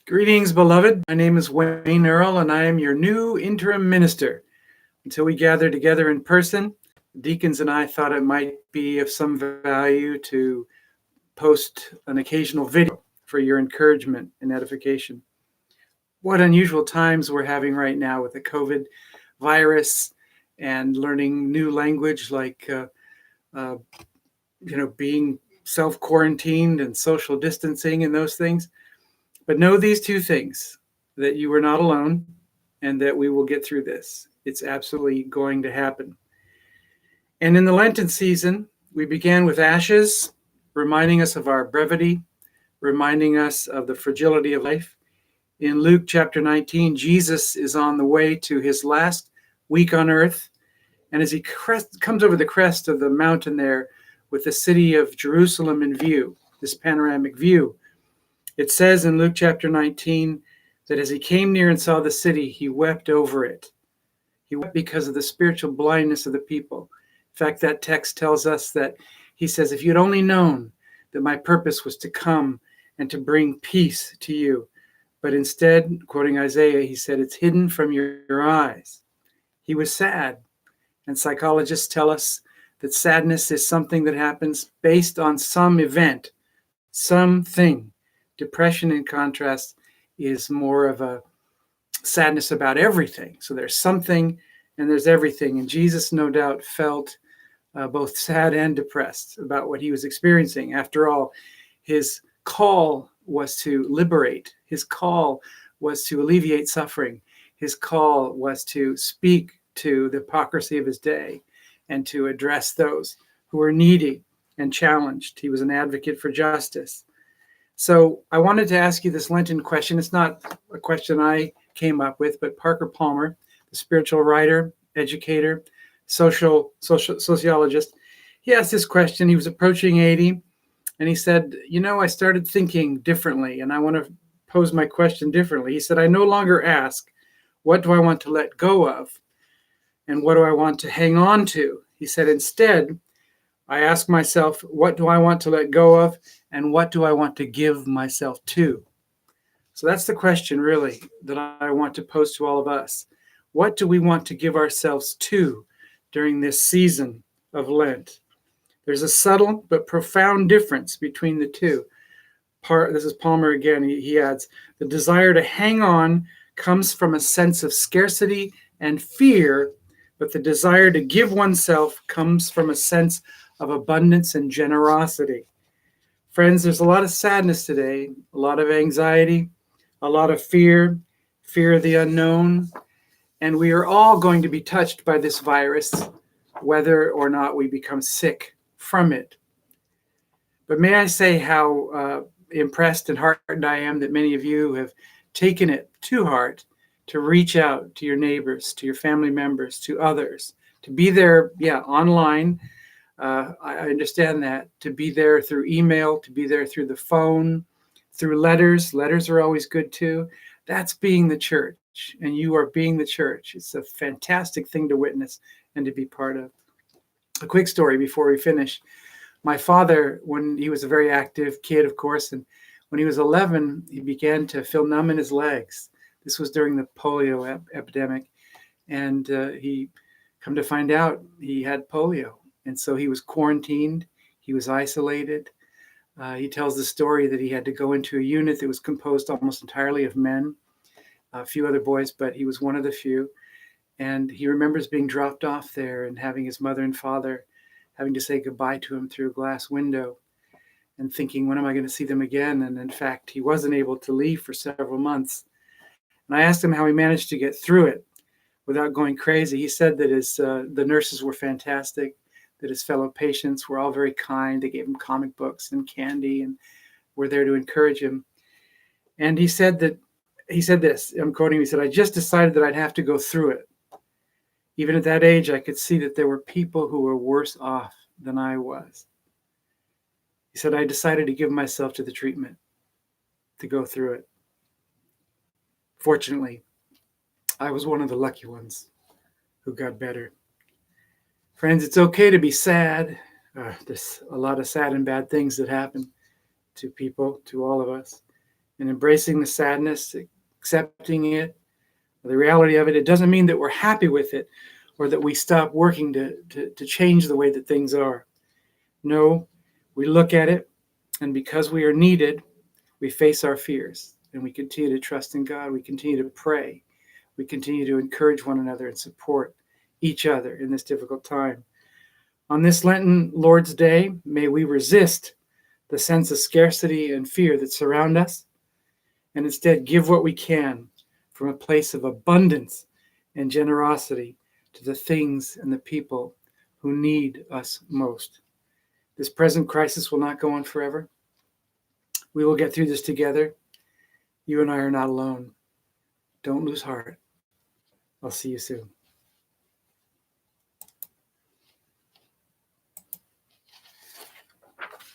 Greetings, beloved. My name is Wayne Earl, and I am your new interim minister. Until we gather together in person, the deacons and I thought it might be of some value to post an occasional video for your encouragement and edification. What unusual times we're having right now with the COVID virus and learning new language like, uh, being self-quarantined and social distancing and those things. But know these two things, that you are not alone and that we will get through this. It's absolutely going to happen. And in the Lenten season, we began with ashes, reminding us of our brevity, reminding us of the fragility of life. In Luke chapter 19, Jesus is on the way to his last week on earth. And as he comes over the crest of the mountain there with the city of Jerusalem in view, this panoramic view, it says in Luke chapter 19 that as he came near and saw the city, he wept over it. He wept because of the spiritual blindness of the people. In fact, that text tells us that he says, if you'd only known that my purpose was to come and to bring peace to you. But instead, quoting Isaiah, he said, it's hidden from your eyes. He was sad. And psychologists tell us that sadness is something that happens based on some event, something. Depression, in contrast, is more of a sadness about everything. So there's something and there's everything. And Jesus, no doubt, felt both sad and depressed about what he was experiencing. After all, his call was to liberate. His call was to alleviate suffering. His call was to speak to the hypocrisy of his day and to address those who were needy and challenged. He was an advocate for justice. So I wanted to ask you this Lenten question. It's not a question I came up with, but Parker Palmer, the spiritual writer, educator, sociologist, he asked this question. He was approaching 80, and he said, I started thinking differently, and I want to pose my question differently. He said, I no longer ask, what do I want to let go of, and what do I want to hang on to? He said, instead, I ask myself, what do I want to let go of, and what do I want to give myself to? So that's the question, really, that I want to pose to all of us. What do we want to give ourselves to during this season of Lent? There's a subtle but profound difference between the two. This is Palmer again. He adds, the desire to hang on comes from a sense of scarcity and fear, but the desire to give oneself comes from a sense of abundance and generosity. Friends, there's a lot of sadness today, a lot of anxiety, a lot of fear of the unknown, and we are all going to be touched by this virus, whether or not we become sick from it. But may I say how impressed and heartened I am that many of you have taken it to heart to reach out to your neighbors, to your family members, to others, to be there, online. I understand that, to be there through email, to be there through the phone, through letters. Letters are always good too. That's being the church, and you are being the church. It's a fantastic thing to witness and to be part of. A quick story before we finish. My father, when he was a very active kid, of course, and when he was 11, he began to feel numb in his legs. This was during the polio epidemic, and he come to find out he had polio. And so he was quarantined. He was isolated. He tells the story that he had to go into a unit that was composed almost entirely of men, a few other boys, but he was one of the few. And he remembers being dropped off there and having his mother and father having to say goodbye to him through a glass window and thinking, when am I going to see them again? And in fact, he wasn't able to leave for several months. And I asked him how he managed to get through it without going crazy. He said that the nurses were fantastic, that his fellow patients were all very kind. They gave him comic books and candy and were there to encourage him. And he said this, I'm quoting him, he said, I just decided that I'd have to go through it. Even at that age, I could see that there were people who were worse off than I was. He said, I decided to give myself to the treatment, to go through it. Fortunately, I was one of the lucky ones who got better. Friends, it's okay to be sad. There's a lot of sad and bad things that happen to people, to all of us. and embracing the sadness, accepting it, the reality of it. It doesn't mean that we're happy with it or that we stop working to change the way that things are. No, we look at it, and because we are needed, we face our fears and we continue to trust in God. We continue to pray. We continue to encourage one another and support each other in this difficult time. On this Lenten Lord's Day, may we resist the sense of scarcity and fear that surround us, and instead give what we can from a place of abundance and generosity to the things and the people who need us most. This present crisis will not go on forever. We will get through this together. You and I are not alone. Don't lose heart. I'll see you soon.